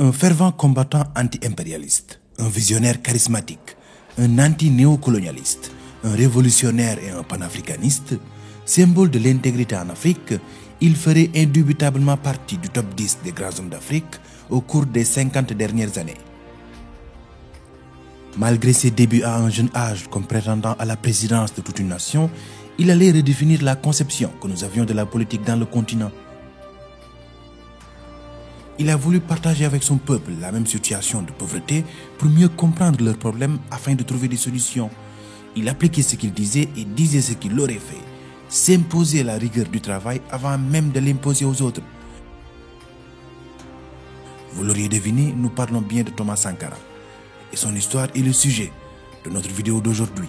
Un fervent combattant anti-impérialiste, un visionnaire charismatique, un anti-néocolonialiste, un révolutionnaire et un panafricaniste, symbole de l'intégrité en Afrique, il ferait indubitablement partie du top 10 des grands hommes d'Afrique au cours des 50 dernières années. Malgré ses débuts à un jeune âge comme prétendant à la présidence de toute une nation, il allait redéfinir la conception que nous avions de la politique dans le continent. Il a voulu partager avec son peuple la même situation de pauvreté pour mieux comprendre leurs problèmes afin de trouver des solutions. Il appliquait ce qu'il disait et disait ce qu'il aurait fait. S'imposer la rigueur du travail avant même de l'imposer aux autres. Vous l'auriez deviné, nous parlons bien de Thomas Sankara. Et son histoire est le sujet de notre vidéo d'aujourd'hui.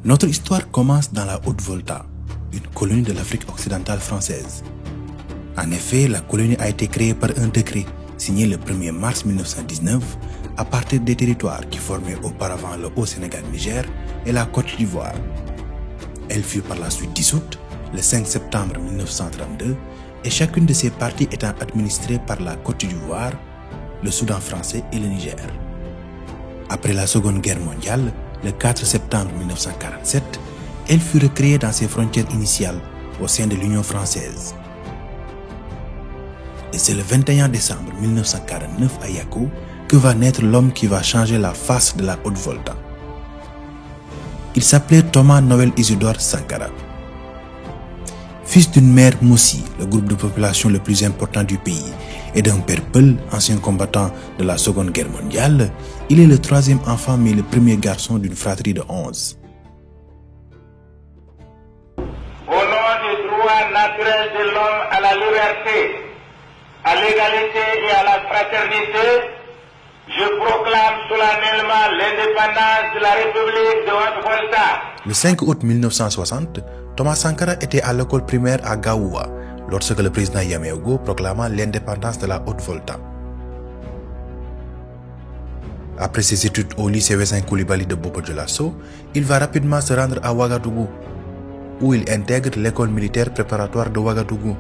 Notre histoire commence dans la Haute-Volta, une colonie de l'Afrique occidentale française. En effet, la colonie a été créée par un décret signé le 1er mars 1919 à partir des territoires qui formaient auparavant le Haut-Sénégal-Niger et la Côte d'Ivoire. Elle fut par la suite dissoute le 5 septembre 1932 et chacune de ces parties étant administrée par la Côte d'Ivoire, le Soudan français et le Niger. Après la Seconde Guerre mondiale, le 4 septembre 1947, elle fut recréée dans ses frontières initiales au sein de l'Union française. Et c'est le 21 décembre 1949 à Yakou que va naître l'homme qui va changer la face de la Haute-Volta. Il s'appelait Thomas Noël Isidore Sankara. Fils d'une mère Moussi, le groupe de population le plus important du pays, et d'un père Peul, ancien combattant de la Seconde Guerre mondiale, il est le troisième enfant mais le premier garçon d'une fratrie de 11. Au nom du droit naturel de l'homme à la liberté, à l'égalité et à la fraternité, je proclame solennellement l'indépendance de la République de Haute-Volta. Le 5 août 1960, Thomas Sankara était à l'école primaire à Gaoua lorsque le président Yaméogo proclama l'indépendance de la Haute-Volta. Après ses études au lycée Wessin Coulibaly de Bobo-Dioulasso, il va rapidement se rendre à Ouagadougou, où il intègre l'école militaire préparatoire de Ouagadougou,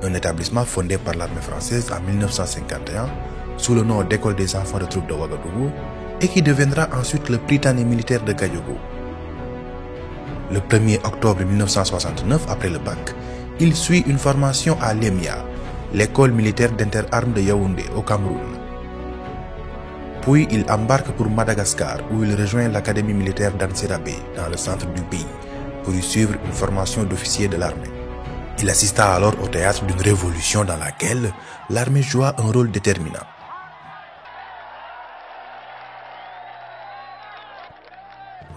un établissement fondé par l'armée française en 1951 sous le nom d'école des enfants de troupes de Ouagadougou et qui deviendra ensuite le Prytanée militaire de Kayogo. Le 1er octobre 1969, après le bac, il suit une formation à l'EMIA, l'école militaire d'interarmes de Yaoundé au Cameroun. Puis il embarque pour Madagascar où il rejoint l'académie militaire d'Antsirabe dans le centre du pays pour y suivre une formation d'officier de l'armée. Il assista alors au théâtre d'une révolution dans laquelle l'armée joua un rôle déterminant.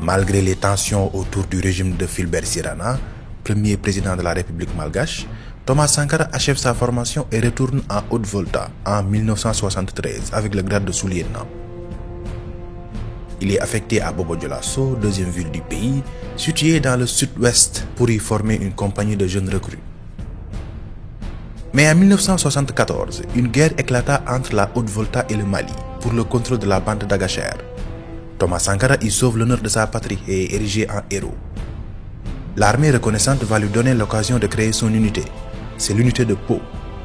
Malgré les tensions autour du régime de Fulbert Sirana, premier président de la République malgache, Thomas Sankara achève sa formation et retourne en Haute-Volta en 1973 avec le grade de sous-lieutenant. Il est affecté à Bobo-Dioulasso, deuxième ville du pays, située dans le sud-ouest, pour y former une compagnie de jeunes recrues. Mais en 1974, une guerre éclata entre la Haute-Volta et le Mali pour le contrôle de la bande d'Agacher. Thomas Sankara y sauve l'honneur de sa patrie et est érigé en héros. L'armée reconnaissante va lui donner l'occasion de créer son unité. C'est l'unité de Pau.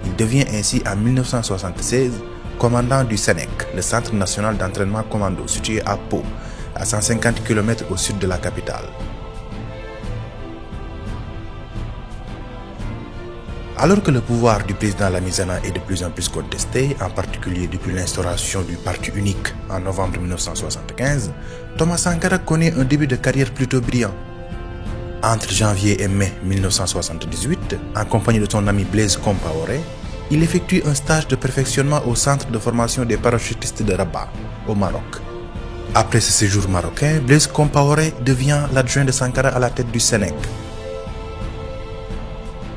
Il devient ainsi en 1976 commandant du SENEC, le Centre national d'entraînement commando situé à Pau, à 150 km au sud de la capitale. Alors que le pouvoir du président Lamizana est de plus en plus contesté, en particulier depuis l'instauration du parti unique en novembre 1975, Thomas Sankara connaît un début de carrière plutôt brillant. Entre janvier et mai 1978, en compagnie de son ami Blaise Compaoré, il effectue un stage de perfectionnement au centre de formation des parachutistes de Rabat, au Maroc. Après ce séjour marocain, Blaise Compaoré devient l'adjoint de Sankara à la tête du SENEC.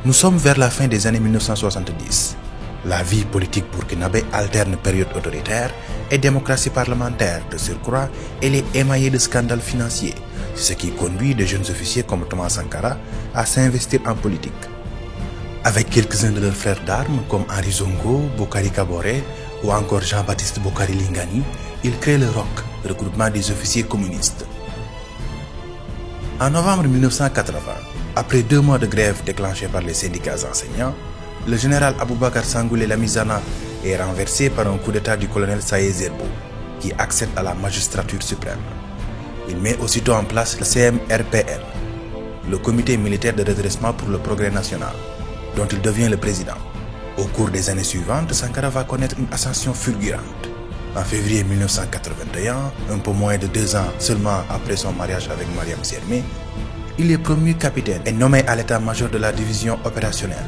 Nous sommes vers la fin des années 1970. La vie politique burkinabé alterne période autoritaire et démocratie parlementaire. De surcroît, elle est émaillée de scandales financiers, ce qui conduit de jeunes officiers comme Thomas Sankara à s'investir en politique. Avec quelques-uns de leurs frères d'armes comme Henri Zongo, Bokari Kaboré ou encore Jean-Baptiste Bokari Lingani, ils créent le ROC, regroupement des officiers communistes. En novembre 1980, après 2 mois de grève déclenchée par les syndicats enseignants, le général Aboubakar Sangoulé Lamizana est renversé par un coup d'état du colonel Saïd Zerbo, qui accède à la magistrature suprême. Il met aussitôt en place le CMRPN, le Comité militaire de redressement pour le progrès national, dont il devient le président. Au cours des années suivantes, Sankara va connaître une ascension fulgurante. En février 1981, un peu moins de 2 ans seulement après son mariage avec Mariam Sermé, il est promu capitaine et nommé à l'état-major de la division opérationnelle.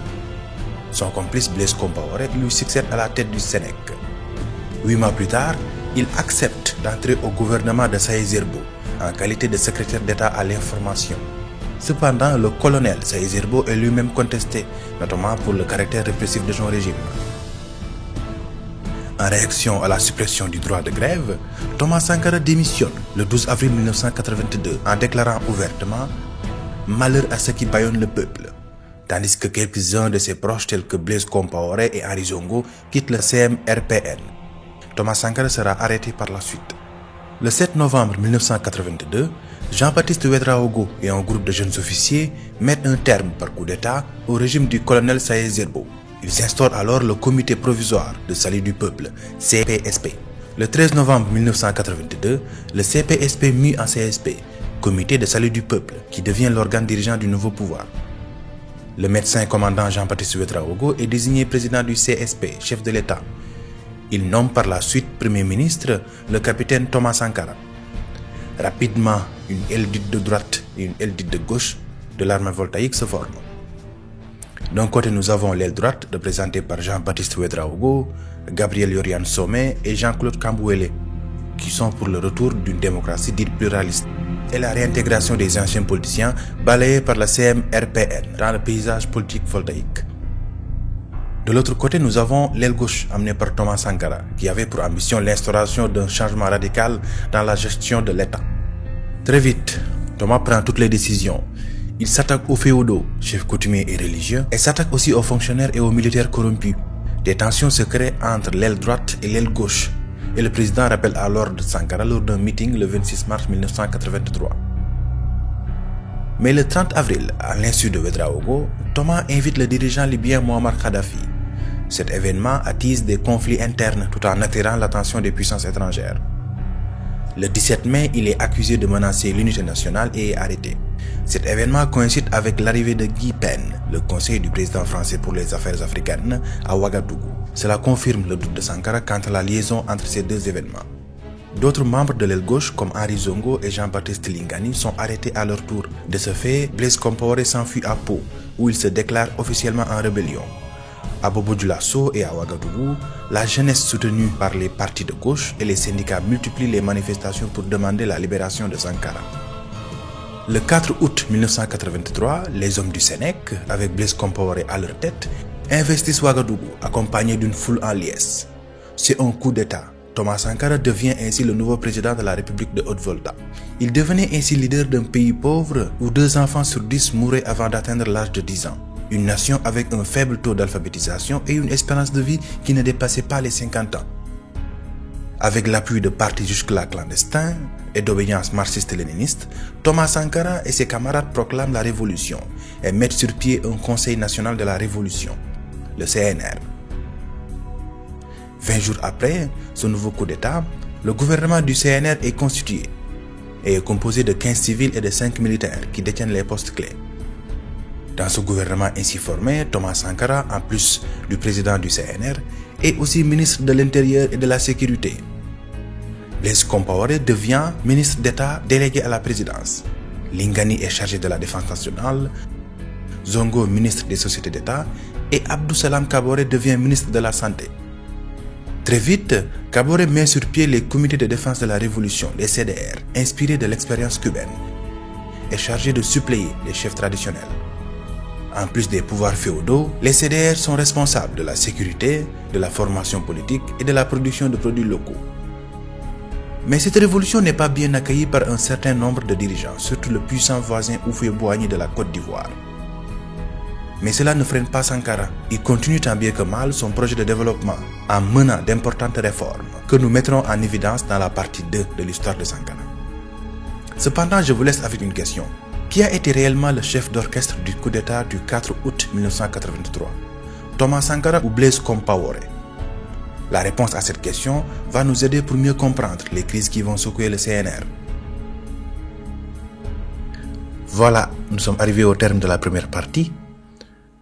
Son complice Blaise Compaoré lui succède à la tête du Sénèc. 8 mois plus tard, il accepte d'entrer au gouvernement de Saïd Zerbo en qualité de secrétaire d'État à l'information. Cependant, le colonel Saïd Zerbo est lui-même contesté, notamment pour le caractère répressif de son régime. En réaction à la suppression du droit de grève, Thomas Sankara démissionne le 12 avril 1982 en déclarant ouvertement « Malheur à ceux qui bâillonnent le peuple », tandis que quelques-uns de ses proches tels que Blaise Compaoré et Henri Zongo quittent le CMRPN. Thomas Sankara sera arrêté par la suite. Le 7 novembre 1982, Jean-Baptiste Ouédraogo et un groupe de jeunes officiers mettent un terme par coup d'État au régime du colonel Saïd Zerbo. Ils instaurent alors le Comité provisoire de salut du peuple, CPSP. Le 13 novembre 1982, le CPSP mue en CSP, Comité de salut du peuple, qui devient l'organe dirigeant du nouveau pouvoir. Le médecin commandant Jean-Baptiste Ouédraogo est désigné président du CSP, chef de l'État. Il nomme par la suite Premier ministre le capitaine Thomas Sankara. Rapidement, une aile dite de droite et une aile dite de gauche de l'armée voltaïque se forment. D'un côté, nous avons l'aile droite, représentée par Jean-Baptiste Ouédraogo, Gabriel Yorian Somé et Jean-Claude Kambouélé, qui sont pour le retour d'une démocratie dite pluraliste et la réintégration des anciens politiciens balayés par la CMRPN dans le paysage politique voltaïque. De l'autre côté, nous avons l'aile gauche amenée par Thomas Sankara, qui avait pour ambition l'instauration d'un changement radical dans la gestion de l'État. Très vite, Thomas prend toutes les décisions. Il s'attaque aux féodaux, chefs coutumiers et religieux, et s'attaque aussi aux fonctionnaires et aux militaires corrompus. Des tensions se créent entre l'aile droite et l'aile gauche, et le président rappelle à l'ordre Sankara lors d'un meeting le 26 mars 1983. Mais le 30 avril, à l'insu de Ouédraogo, Thomas invite le dirigeant libyen Muammar Kadhafi. Cet événement attise des conflits internes tout en attirant l'attention des puissances étrangères. Le 17 mai, il est accusé de menacer l'unité nationale et est arrêté. Cet événement coïncide avec l'arrivée de Guy Pen, le conseiller du président français pour les affaires africaines, à Ouagadougou. Cela confirme le doute de Sankara quant à la liaison entre ces 2 événements. D'autres membres de l'aile gauche comme Henri Zongo et Jean-Baptiste Lingani sont arrêtés à leur tour. De ce fait, Blaise Compaoré s'enfuit à Pau, où il se déclare officiellement en rébellion. À Bobo-Dioulasso et à Ouagadougou, la jeunesse soutenue par les partis de gauche et les syndicats multiplient les manifestations pour demander la libération de Sankara. Le 4 août 1983, les hommes du Sénèc, avec Blaise Compaoré à leur tête, investissent Ouagadougou, accompagnés d'une foule en liesse. C'est un coup d'État. Thomas Sankara devient ainsi le nouveau président de la République de Haute-Volta. Il devenait ainsi leader d'un pays pauvre où 2 enfants sur 10 mouraient avant d'atteindre l'âge de 10 ans. Une nation avec un faible taux d'alphabétisation et une espérance de vie qui ne dépassait pas les 50 ans. Avec l'appui de partis jusque-là clandestins et d'obédience marxiste-léniniste, Thomas Sankara et ses camarades proclament la révolution et mettent sur pied un Conseil national de la révolution, le CNR. 20 jours après ce nouveau coup d'État, le gouvernement du CNR est constitué et est composé de 15 civils et de 5 militaires qui détiennent les postes clés. Dans ce gouvernement ainsi formé, Thomas Sankara, en plus du président du CNR, est aussi ministre de l'Intérieur et de la Sécurité. Blaise Compaoré devient ministre d'État délégué à la présidence. Lingani est chargé de la Défense nationale, Zongo ministre des Sociétés d'État et Abdou Salam Kaboré devient ministre de la Santé. Très vite, Kaboré met sur pied les comités de défense de la Révolution, les CDR, inspirés de l'expérience cubaine, et chargé de suppléer les chefs traditionnels. En plus des pouvoirs féodaux, les CDR sont responsables de la sécurité, de la formation politique et de la production de produits locaux. Mais cette révolution n'est pas bien accueillie par un certain nombre de dirigeants, surtout le puissant voisin Houphouët-Boigny de la Côte d'Ivoire. Mais cela ne freine pas Sankara. Il continue tant bien que mal son projet de développement en menant d'importantes réformes que nous mettrons en évidence dans la partie 2 de l'histoire de Sankara. Cependant, je vous laisse avec une question. Qui a été réellement le chef d'orchestre du coup d'État du 4 août 1983? Thomas Sankara ou Blaise Compaoré? La réponse à cette question va nous aider pour mieux comprendre les crises qui vont secouer le CNR. Voilà, nous sommes arrivés au terme de la première partie.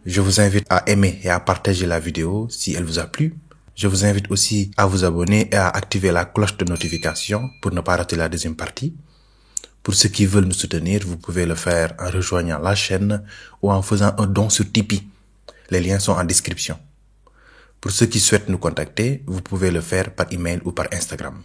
Je vous invite à aimer et à partager la vidéo si elle vous a plu. Je vous invite aussi à vous abonner et à activer la cloche de notification pour ne pas rater la deuxième partie. Pour ceux qui veulent nous soutenir, vous pouvez le faire en rejoignant la chaîne ou en faisant un don sur Tipeee. Les liens sont en description. Pour ceux qui souhaitent nous contacter, vous pouvez le faire par email ou par Instagram.